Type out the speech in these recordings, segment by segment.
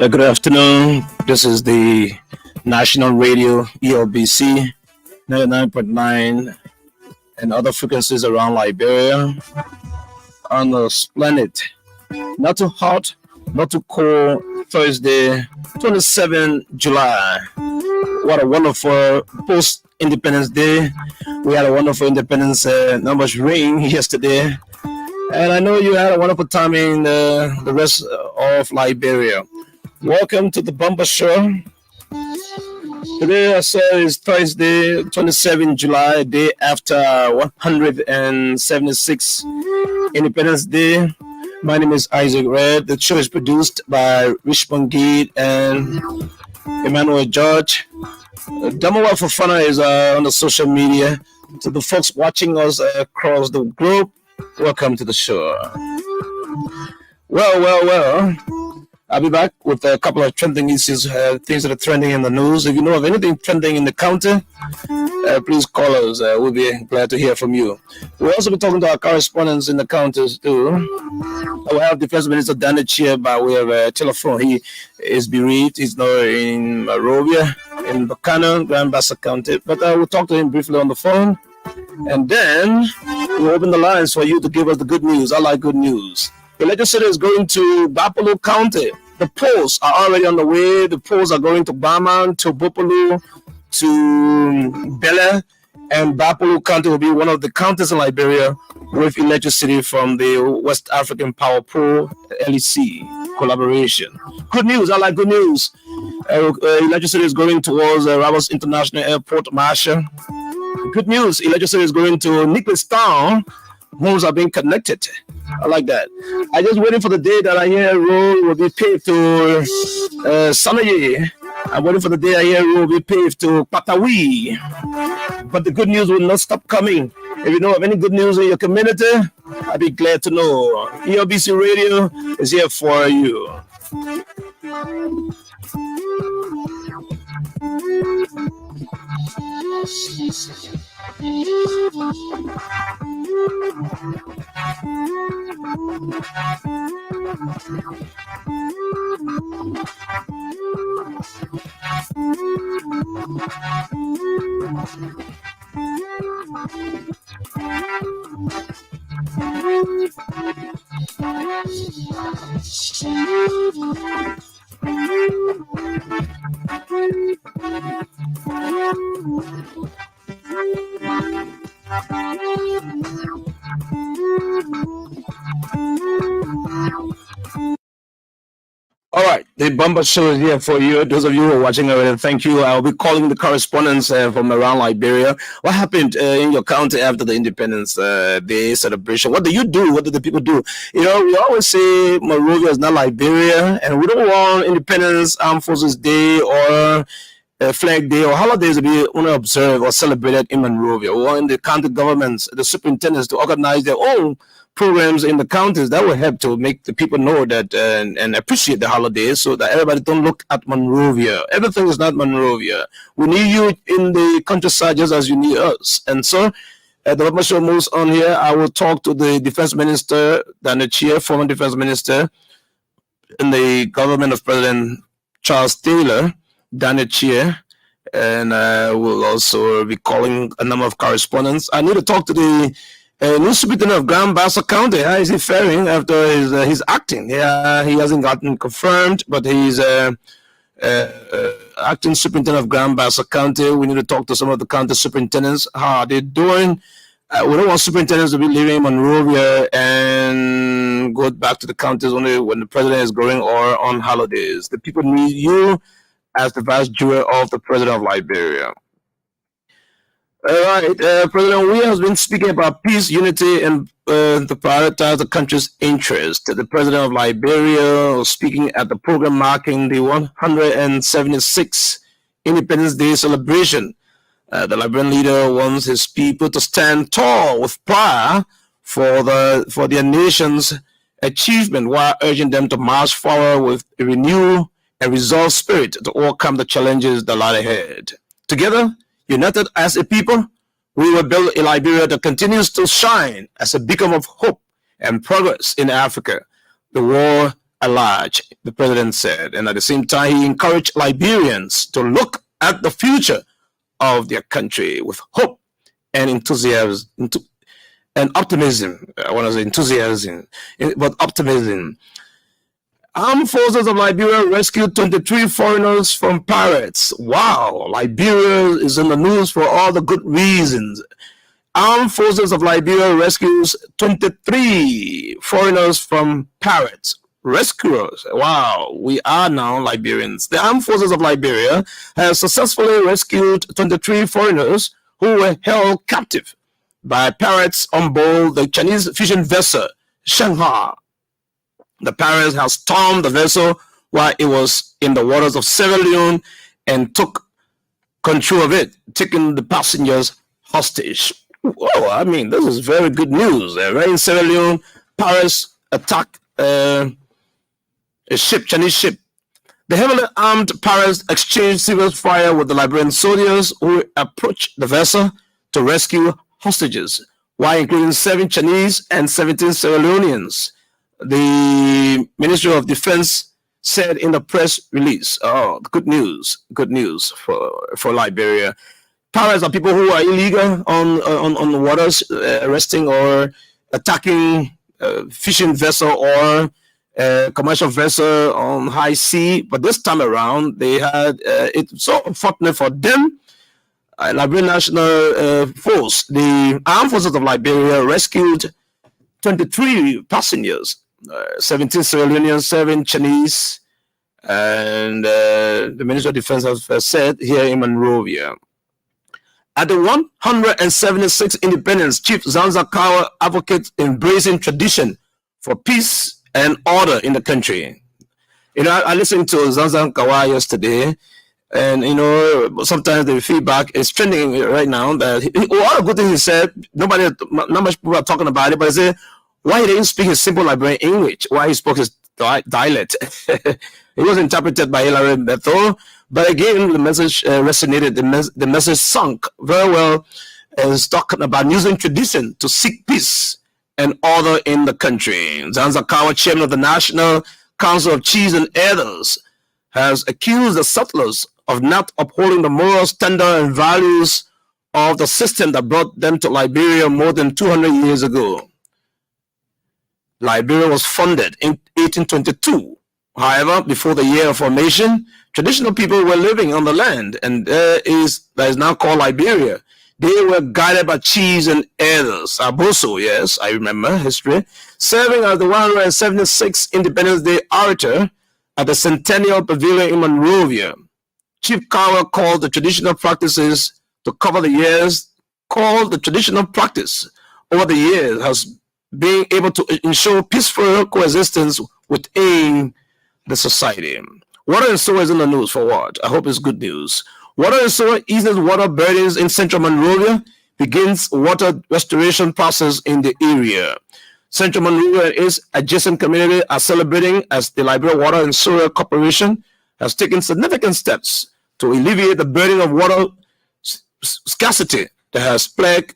Good afternoon. This is the National Radio ELBC 99.9 and other frequencies around Liberia on a splendid, not too hot, not too cold Thursday, 27 July. What a wonderful post-Independence Day. We had a wonderful Independence numbers rain yesterday. And I know you had a wonderful time in the rest of Liberia. Welcome to the Bumper Show. Today, I say, is Thursday, 27 July, day after 176 Independence Day. My name is Isaac Red. The show is produced by Richmond Gate and Emmanuel George. Damowa Fofana is on the social media. To the folks watching us across the globe, welcome to the show. Well. I'll be back with a couple of trending issues, things that are trending in the news. If you know of anything trending in the county, please call us. We'll be glad to hear from you. We'll also be talking to our correspondents in the counties too. We have Defense Minister Danny Chia by way of telephone. He is bereaved. He's now in Monrovia, in Buchanan, Grand Bassa County. But we'll talk to him briefly on the phone. And then we'll open the lines for you to give us the good news. I like good news. The legislature is going to Bapalo County. The polls are already on the way. The polls are going to Baman, to Bopolu, to Bele, and Bapalo County will be one of the counties in Liberia with electricity from the West African Power Pool LEC collaboration. Good news. I like good news. Electricity is going towards Rabos International Airport, Marsha. Good news. Electricity is going to Nicholas Town. Homes are being connected. I like that. I just waiting for the day that I hear road will be paved to Sanaye. I'm waiting for the day I hear road will be paved to Patawi. But the good news will not stop coming. If you know of any good news in your community, I'd be glad to know. ELBC Radio is here for you. All right, the Bumper Show is here for you. Those of you who are watching already, thank you. I'll be calling the correspondents from around Liberia. What happened in your county after the Independence Day celebration? What do you do? What do the people do? You know, we always say Monrovia is not Liberia, and we don't want Independence Armed Forces Day or Flag Day or holidays to be observed or celebrated in Monrovia. We want the county governments, the superintendents to organize their own programs in the counties that will help to make the people know that and appreciate the holidays so that everybody don't look at Monrovia. Everything is not Monrovia. We need you in the countryside just as you need us. And so The Papa Show moves on here. I will talk to the Defense Minister, Daniel Chia, former Defense Minister in the government of President Charles Taylor, Daniel Chia, and we'll also be calling a number of correspondents. I need to talk to the new superintendent of Grand Bassa County. How is he faring after his acting? Yeah, he hasn't gotten confirmed, but he's acting superintendent of Grand Bassa County. We need to talk to some of the county superintendents. How are they doing? We don't want superintendents to be leaving Monrovia and go back to the counties only when the president is going or on holidays. The people need you as the vice juror of the president of Liberia. All right, President Weah has been speaking about peace, unity, and to prioritize the country's interest. The president of Liberia was speaking at the program marking the 176th Independence Day celebration. The Liberian leader wants his people to stand tall with pride for their nation's achievement, while urging them to march forward with a renewed and resolved spirit to overcome the challenges that lie ahead. Together, united as a people, we will build a Liberia that continues to shine as a beacon of hope and progress in Africa, the world at large, the president said. And at the same time, he encouraged Liberians to look at the future of their country with hope and enthusiasm and optimism. I want to say enthusiasm, but optimism. Armed forces of Liberia rescued 23 foreigners from pirates. Wow, Liberia is in the news for all the good reasons. Armed forces of Liberia rescues 23 foreigners from pirates. Rescuers. Wow, we are now Liberians. The Armed Forces of Liberia have successfully rescued 23 foreigners who were held captive by pirates on board the Chinese fishing vessel Shanghai. The pirates have stormed the vessel while it was in the waters of Sierra Leone and took control of it, taking the passengers hostage. Oh, I mean, this is very good news. Right in Sierra Leone, pirates attacked a ship, Chinese ship. The heavily armed pirates exchanged serious fire with the Liberian soldiers who approached the vessel to rescue hostages, while including 7 Chinese and 17 Sierra Leoneans. The Ministry of Defense said in the press release. Oh, good news for Liberia. Pirates are people who are illegal on the waters, arresting or attacking fishing vessel or commercial vessel on high sea. But this time around, they had it's so unfortunate for them. Liberian National Force, the Armed Forces of Liberia, rescued 23 passengers, 17 Sierra Leoneans, 7 Chinese, and the Ministry of Defense has said here in Monrovia. At the 176th Independence, Chief Zanza Kawa advocates embracing tradition for peace and order in the country. You know, I listened to Zanza Kawa yesterday, and you know, sometimes the feedback is trending right now. That all the good things he said, not much people are talking about it, but he said why he didn't speak his simple Liberian English, why he spoke his dialect. It was interpreted by Hilary Bethel, but again, the message resonated. The message sunk very well, as talking about using tradition to seek peace and order in the country. Zanza Kawa, chairman of the National Council of Chiefs and Elders, has accused the settlers of not upholding the moral standard and values of the system that brought them to Liberia more than 200 years ago. Liberia was founded in 1822. However, before the year of formation, traditional people were living on the land, and that is now called Liberia. They were guided by chiefs and elders. Aboso, yes, I remember history, serving as the 176th Independence Day orator at the Centennial Pavilion in Monrovia. Chief Kawa called the traditional practices to cover the years, over the years has been able to ensure peaceful coexistence within the society. Water and sewer is in the news for what? I hope it's good news. Water and sewer eases water burdens in central Monrovia, begins water restoration process in the area. Central Monrovia and its adjacent community are celebrating as the Liberia Water and Sewer Corporation has taken significant steps to alleviate the burden of water scarcity that has plagued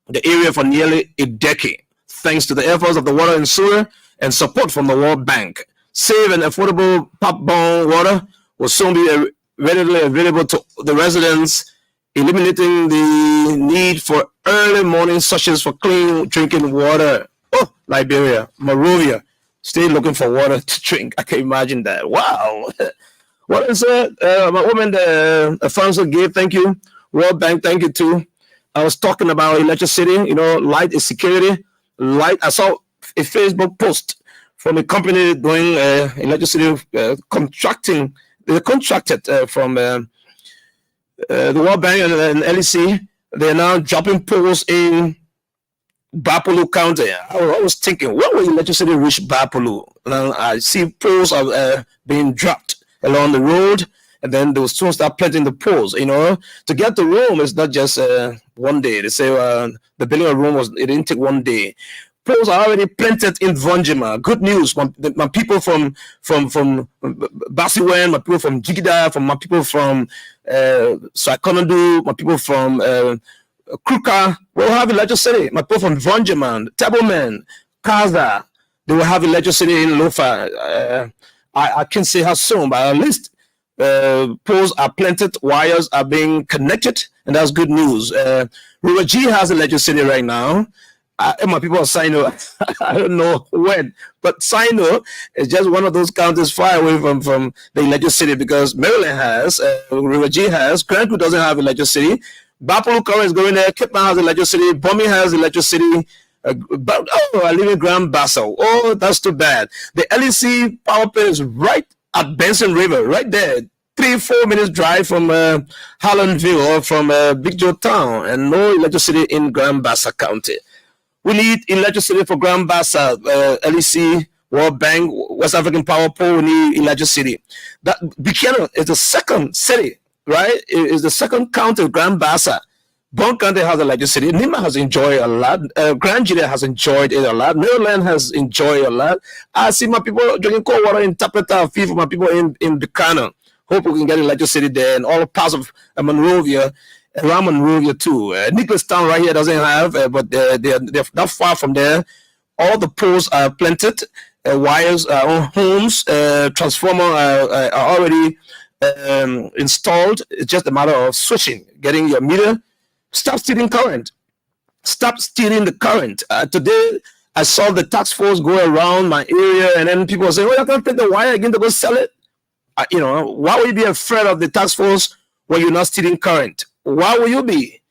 the area for nearly a decade, thanks to the efforts of the Water and Sewer and support from the World Bank. Safe and affordable pipe-borne water will soon be readily available to the residents, eliminating the need for early morning searches for clean drinking water. Oh, Liberia, Monrovia, still looking for water to drink. I can imagine that. Wow. What is it? My woman, Alfonso gave, thank you. World Bank, thank you too. I was talking about electricity, light is security. Light, I saw a Facebook post from a company doing electricity contracting. They contracted from the World Bank and LEC. They're now dropping poles in Bapolu County. I was thinking, when will electricity reach Bapolu? Now I see poles are being dropped along the road, and then they will soon start planting the poles. To get the room, it's not just one day. They say the building of Rome it didn't take one day. Poles are already planted in Vonjima. Good news, my people from Basiwen, my people from Jigida, my people from Swakonadu, my people from Kruka will have electricity. My people from Vonjima, Tableman, Kaza, they will have electricity in Lofa. I can't say how soon, but at least poles are planted, wires are being connected, and that's good news. River G has electricity right now. My people are Sino. I don't know when, but Sino is just one of those counties far away from the electricity, because Maryland has, River G has, Cranku doesn't have electricity. Bapolu current is going there. Kitman has electricity. Bommy has electricity. I live in Grand Bassel. Oh, that's too bad. The LEC power plant is right at Benson River, right there. 3-4 minutes drive from Hollandville or from Big Joe Town, and no electricity in Grand Bassa County. We need electricity for Grand Bassa, LEC, World Bank, West African Power Pole. We need electricity. That Buchanan is the second city, right? It is the second county of Grand Bassa. Bon County has electricity. Nima has enjoyed a lot. Grand Julia has enjoyed it a lot. Maryland has enjoyed a lot. I see my people drinking cold water in Tapeta, fee for my people in Buchanan. Hope we can get electricity there, and all parts of Monrovia, around Monrovia too. Nicholas Town right here doesn't have, but they're not far from there. All the poles are planted, wires on homes, transformer are already installed. It's just a matter of switching, getting your meter. Stop stealing current. Stop stealing the current. Today, I saw the task force go around my area, and then people were saying, "Oh, I can't take the wire again to go sell it." Why would you be afraid of the task force when you're not stealing current? Why will you be?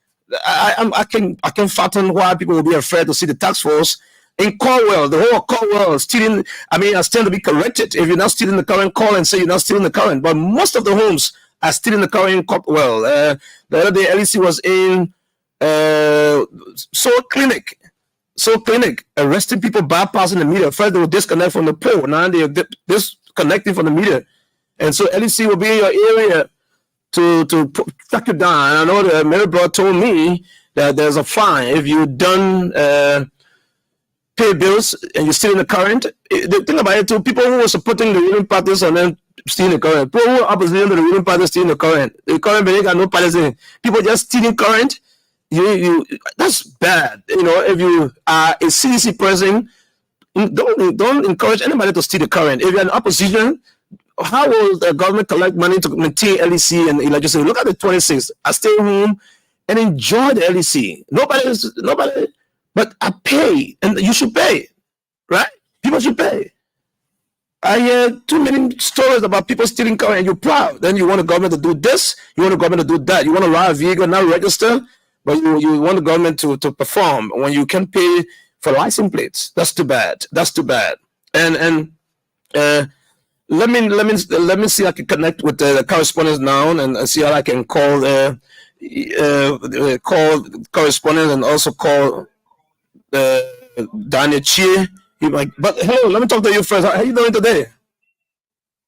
I can fathom why people will be afraid to see the task force in Cornwall. The whole Cornwall stealing. I stand to be corrected if you're not stealing the current. Call and say you're not stealing the current. But most of the homes are stealing the current in Cornwall. The other day, LEC was in Soul Clinic, arresting people bypassing the meter. First, they will disconnect from the pole. Now they're disconnecting from the meter. And so LEC will be in your area to track you down. And I know that Mary Broad told me that there's a fine if you don't pay bills and you're stealing the current. The thing about it too, people who are supporting the ruling parties and then stealing the current, people who are opposition to the ruling party stealing the current they got no policy. People just stealing current. You that's bad. If you are a CDC person, don't encourage anybody to steal the current. If you're in opposition, how will the government collect money to maintain LEC and electricity? Look at the 26th. I stay home and enjoy the LEC. Nobody, but I pay, and you should pay, right? People should pay. I hear too many stories about people stealing current, and you're proud. Then you want the government to do this, you want the government to do that. You want to ride a vehicle, not register, but you want the government to perform when you can pay for license plates. That's too bad. And let me see if I can connect with the correspondents now and see how I can call correspondents and also call Daniel Chia. But hello, let me talk to you first. How you doing today?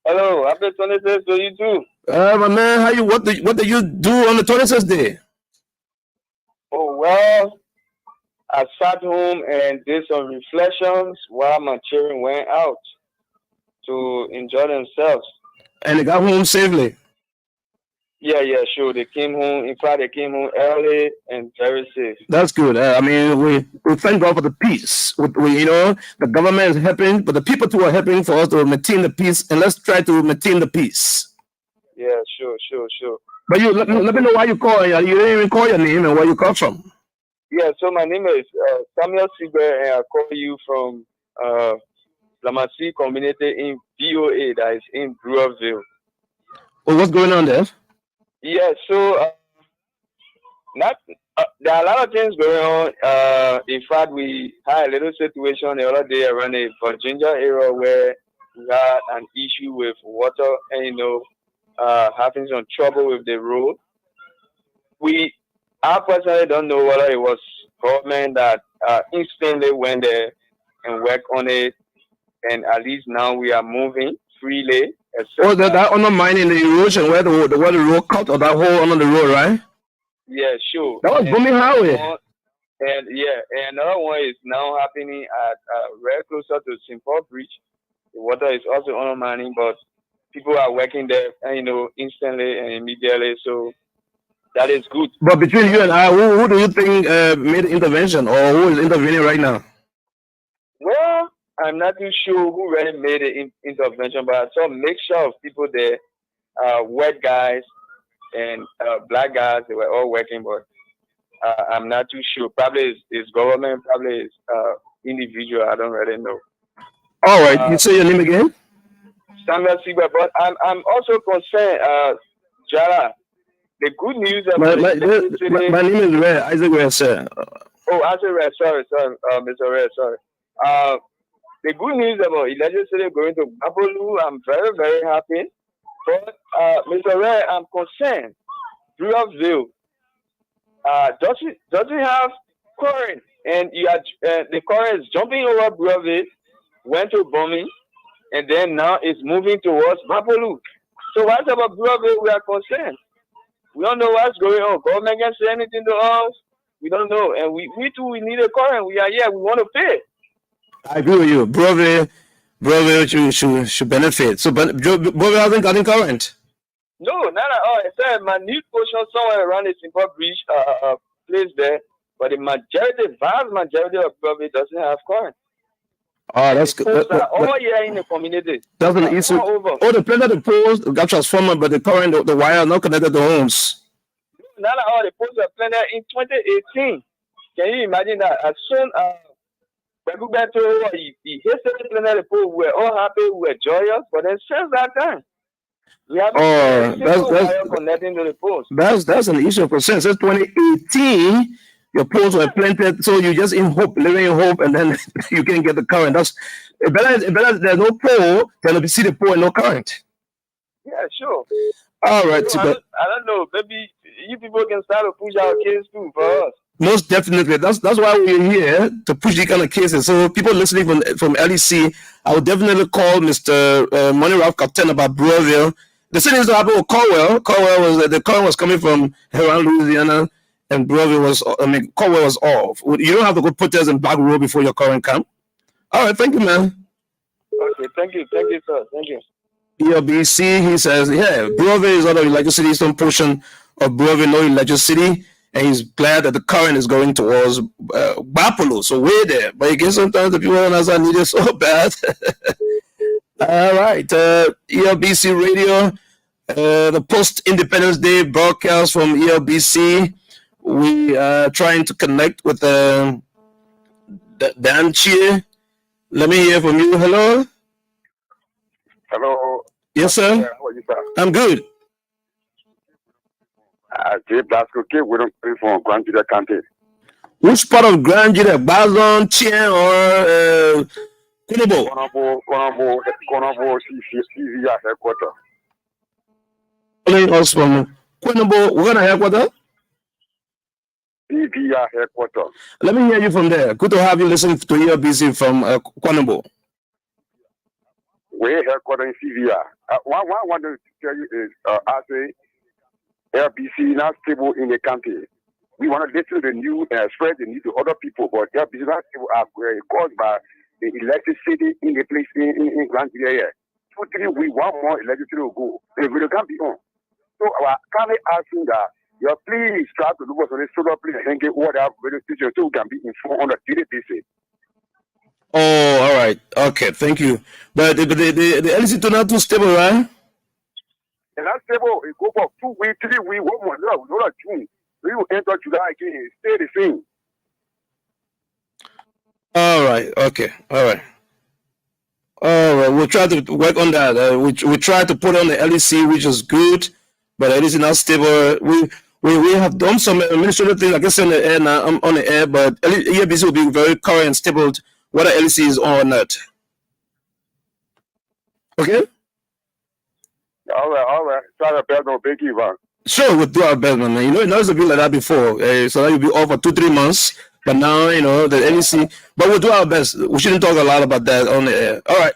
Hello, happy 26th to you too. My man, what do you do on the 26th day? Oh well, I sat home and did some reflections while my children went out to enjoy themselves. And they got home safely. Yeah, sure. They came home. In fact, they came home early and very safe. That's good. I mean, we thank God for the peace. The government is helping, but the people too are helping for us to maintain the peace, and let's try to maintain the peace. Yeah, sure. But you let me know why you call. You didn't even call your name and where you come from. Yeah, so my name is Samuel Sigbe, and I call you from Lamasi community in VOA, that is in Brewerville. Well, what's going on there? Yeah, so there are a lot of things going on. In fact, we had a little situation the other day around the Virginia area where we had an issue with water and having some trouble with the road. I personally don't know whether it was government that instantly went there and worked on it, and at least now we are moving freely. Oh, that undermining the erosion where the road cut or that hole under the road, right? Yeah, sure. That was booming highway. And another one is now happening at very closer to St. Paul Bridge. The water is also undermining, but people are working there, instantly and immediately. So that is good. But between you and I, who do you think made the intervention, or who is intervening right now? Well, I'm not too sure who really made the intervention, but I saw a mixture of people there, white guys and black guys. They were all working, but I'm not too sure. Probably it's government, probably it's individual. I don't really know. All right, you say your name again? Samuel Sigba, but I'm also concerned, Jara. The good news about my name is Red, Isaac Red, sir. Oh, Isaac Red, sorry, Mr. Red, sorry. The good news about Elijah City going to Babolu, I'm very, very happy. But Mr. Red, I'm concerned. Brewerville, does it have current? And the current is jumping over Brewerville, went to bombing, and then now it's moving towards Babolu. So what's about Brewerville? We are concerned. We don't know what's going on. Government can't say anything to us. We don't know. And we too, we need a current. We are here. We want to pay. I agree with you. Brewerville should benefit. So, but Brewerville hasn't gotten current? No, not at all. It's a minute portion somewhere around the St. Paul Bridge place there. But the vast majority of Brewerville doesn't have current. Oh, that's good. All here in the community. That's an issue. Oh, the plant of the poles got transformer, but the current, the wire are not connected to homes. Not at all. The poles were planted in 2018. Can you imagine that? As soon as he hastily planted the pole, we were all happy, we were joyous. But then since that time, we have that's connecting to the poles. That's an issue of concern. Since 2018. Your poles were planted, so you just living in hope, and then you can get the current. That's better. There's no pole than to see the pole and no current. Yeah, sure. All right. So I don't know. Maybe you people can start to push our case too for us. Most definitely. That's why we're here to push these kind of cases. So people listening from LEC, I would definitely call Mr. Money Ralph Captain about Brewerville. The same thing happened with Caldwell. The current was coming from around Louisiana. And Caldwell was off. You don't have to go protest in Back Row before your current come. All right, thank you, man. Okay, thank you, sir. Thank you. ELBC, he says, yeah, Brewerville is out of electricity, some portion of Brewerville, no electricity, and he's glad that the current is going towards Babolu, so we're there. But again, sometimes the people don't know need it so bad. All right, ELBC Radio, the post-Independence Day broadcast from ELBC. We are trying to connect with Dan Chie. Let me hear from you. Hello. Hello. Yes, sir. How are you, sir? I'm good. Jay Blasco, we don't pay for Grand Juda County. Which part of Grand Juda? Bazon, Chien, or Kunabo? Konabo, CVR headquarters. Calling us from Kunabo. We're going to headquarters? CVR headquarters. Let me hear you from there. Good to have you listen to ELBC from Kunabo. We're headquarters in CVR. What I want to tell you is, I say, LBC not stable in the country. We want to listen to the news and spread the news to other people, but LBC not stable are caused by the electricity in the place in Grand Juda. 2, 3 weeks, one more electricity will go. The video can't be on. So our kindly asking that you please try to look for the solar please and get what our radio station so we can be informed on a daily basis. Oh, all right. Okay, thank you. But the LC turned out too stable, right? And that's stable. It go for 2 weeks, 3 weeks, 1 month, no, June. We will enter July again. Stay the same. All right. Okay. All right. All right. We'll try to work on that. We try to put on the LEC, which is good, but it is not stable. We have done some administrative things, I guess, on the air now. I'm on the air, but EABC will be very current and stable, whether LEC is on or not. Okay. All right. Try to bear no big Ivan. Sure, we'll do our best, man. You know, it has to be like that before. So that you'll be off for 2-3 months. But now, you know, the NEC. But we'll do our best. We shouldn't talk a lot about that on the air. All right.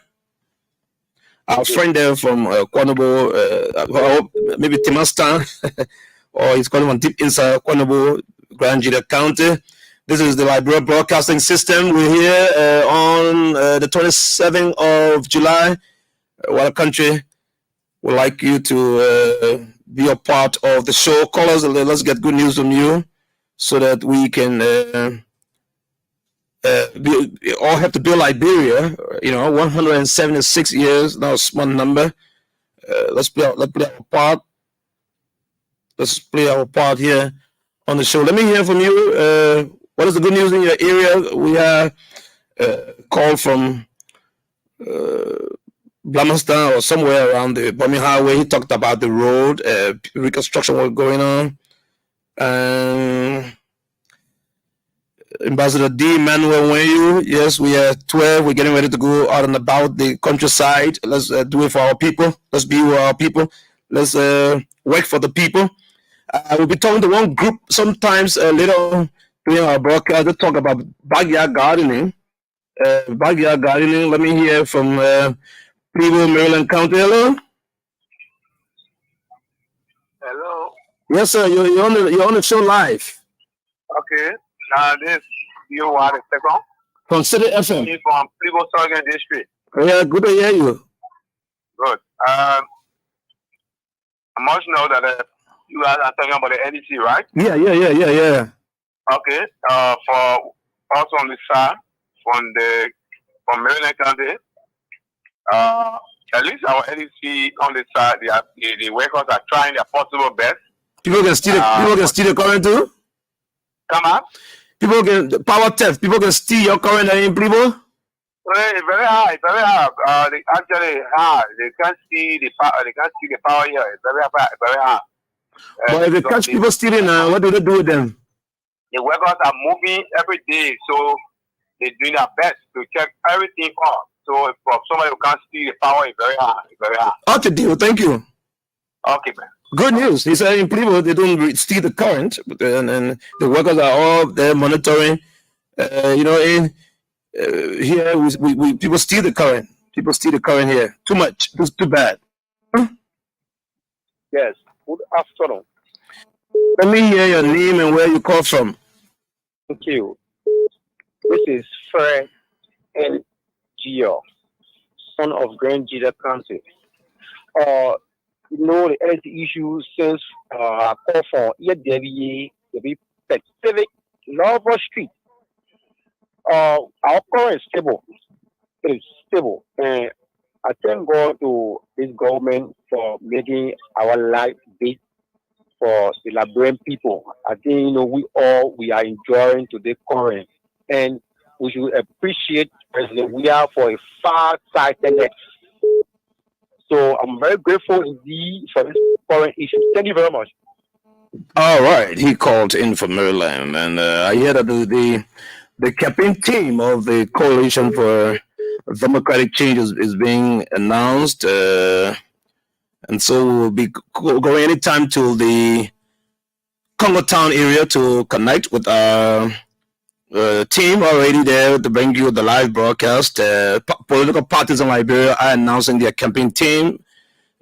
Our friend there from Kwanobo, maybe Timastan, or he's calling from deep inside Kwanobo, Grand Jida County. This is the Liberia Broadcasting System. We're here on the 27th of July. What a country would like you to be a part of the show. Call us and let's get good news from you so that we can all have to build Liberia. You know, 176 years, not a small number. Let's play our part. Let's play our part here on the show. Let me hear from you. What is the good news in your area? We have a call from Blamiston or somewhere around the Birmingham Highway. He talked about the road, reconstruction work going on. Ambassador D. Emmanuel Wenyu, yes, we are 12. We're getting ready to go out and about the countryside. Let's do it for our people. Let's be with our people. Let's work for the people. We'll be talking to one group sometimes later during our broadcast. Let's talk about backyard gardening. Backyard gardening. Let me hear from Preble, Maryland County. Hello. Hello. Yes, sir. You're on the show live. Okay. This you are the second From City FM. from Preble Southern District. Yeah, good to hear you. Good. I must know that you guys are talking about the NEC, right? Yeah. Okay. For us on the side from Maryland County, at least our NEC on the side, the workers are trying their possible best. People can steal the current too. Come on. People can power theft. People can steal your current in people. It's very hard. They actually hard. They can't see the power. They can't see the power here. It's very hard. But if they catch people stealing now, what do they do with them? The workers are moving every day, so they're doing their best to check everything off. So for somebody who can't see the power, it's very hard. Okay, deal. Thank you. Okay, man. Good news. He said in people they don't steal the current, and the workers are all there monitoring. Here we people steal the current. People steal the current here. Too much. It's too bad. Yes. Good afternoon. Let me hear your name and where you call from. Thank you. This is Fred N. Gio, son of Grand Jida County. The LC issue since I call for yet there be Pacific Lover Street. Our current is stable. It is stable. And I thank God to this government for making our life big for the Liberian people. I think we are enjoying today current, and we should appreciate President Weah for a far-sightedness. So I'm very grateful indeed for this current issue. Thank you very much. All right, he called in from Maryland, and I hear that the campaign team of the Coalition for Democratic Change is being announced, and so we'll be going anytime to the Congo Town area to connect with our team already there to bring you the live broadcast. Political parties in Liberia are announcing their campaign team,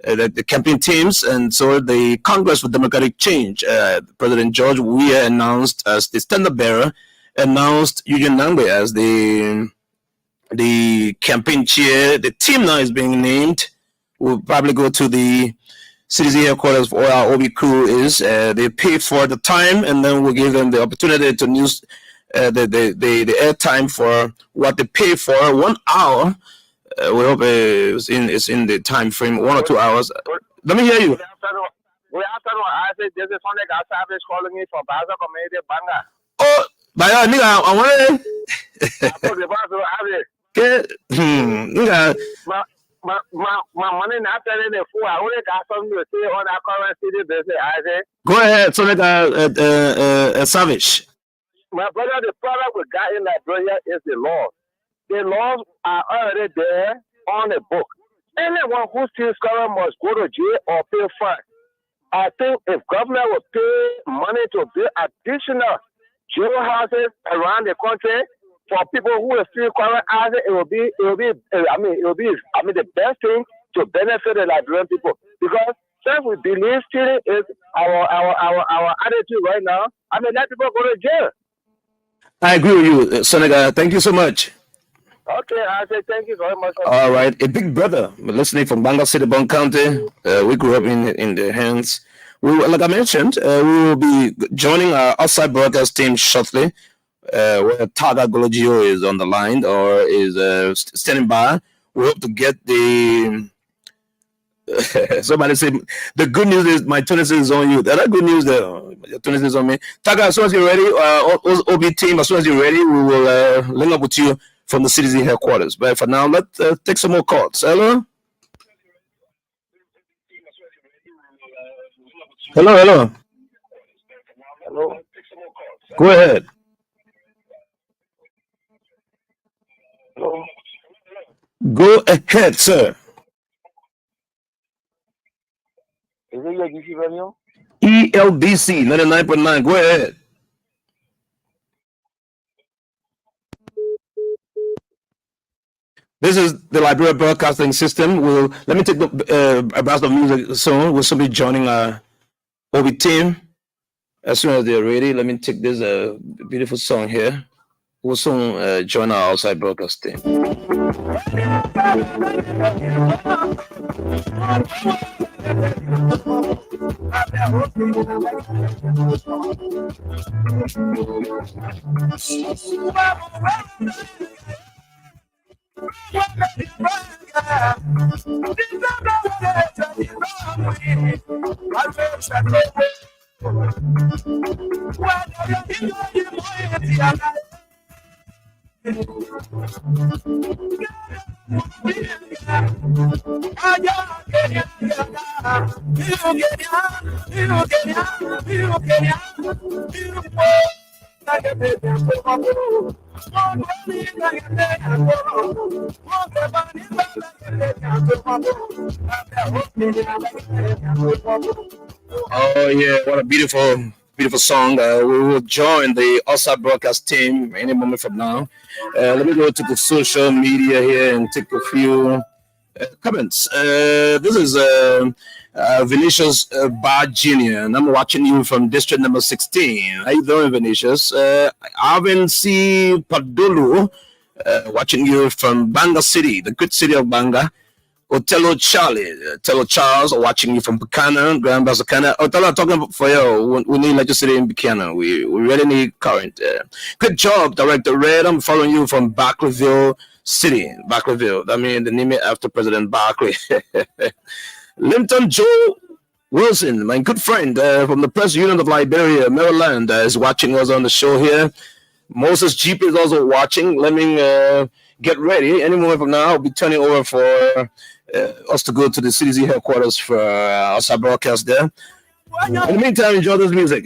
the campaign teams, and so the Congress for Democratic Change, President George Weah announced as the standard bearer, announced Eugene Nangbe as the campaign chair. The team now is being named. We'll probably go to the CDC headquarters for our OB crew is they pay for the time, and then we'll give them the opportunity to use the air time for what they pay for 1 hour. We hope it's in the time frame 1 or 2 hours. Let me hear you. Good afternoon. I said this is Sonic Service calling me from Baza Community Banga. Oh, Baya, nigga, I want to. My money not telling the fool. I only got something to say on our currency business. I say. Go ahead, Sonic Savage. My brother, the problem we got in Liberia is the laws. The laws are already there on the book. Anyone who steals current must go to jail or pay fine. I think if government would pay money to build additional jail houses around the country for people who will steal current houses, it will be the best thing to benefit the Liberian people. Because since we believe stealing is our attitude right now, let people go to jail. I agree with you, Senegal. Thank you so much. Okay, I say thank you very much. All right, a big brother listening from Banga City, Bon County. We grew up in the hands. Like I mentioned, we will be joining our outside broadcast team shortly, where Taga Gologio is on the line or is standing by. We hope to get the. Somebody said the good news is my 26 is on you. That good news there. Your 26 is on me. Taga, as soon as you're ready, OB team, as soon as you're ready, we will link up with you from the CDC headquarters. But for now, let's take some more calls. Hello? Hello? Hello? Go ahead. Hello? Go ahead, sir. Is it your DC radio? ELBC 99.9. Go ahead. This is the Liberia Broadcasting System. Let me take a blast of music soon. We'll soon be joining our OB team. As soon as they're ready, let me take this beautiful song here. We'll soon join our outside broadcast team. Oh yeah, what a beautiful song. We will join the outside broadcast team any moment from now. Let me go to the social media here and take a few comments. This is Vinicius Bar Jr. and I'm watching you from district number 16. How you doing, Vinicius? Alvin C. Padulu, watching you from Banga City, the good city of Banga. Otello Charles, watching you from Buchanan, Grand Buchanan. Otello, talking for you. We need electricity in Buchanan. We really need current. Good job, Director Red. I'm following you from Barclayville City. Barclayville. I mean, the name after President Barclay. Linton Joe Wilson, my good friend from the Press Union of Liberia, Maryland, is watching us on the show here. Moses Jeep is also watching. Let me get ready. Any moment from now, I'll be turning over for us to go to the CDC headquarters for outside broadcast there. In the meantime, enjoy this music.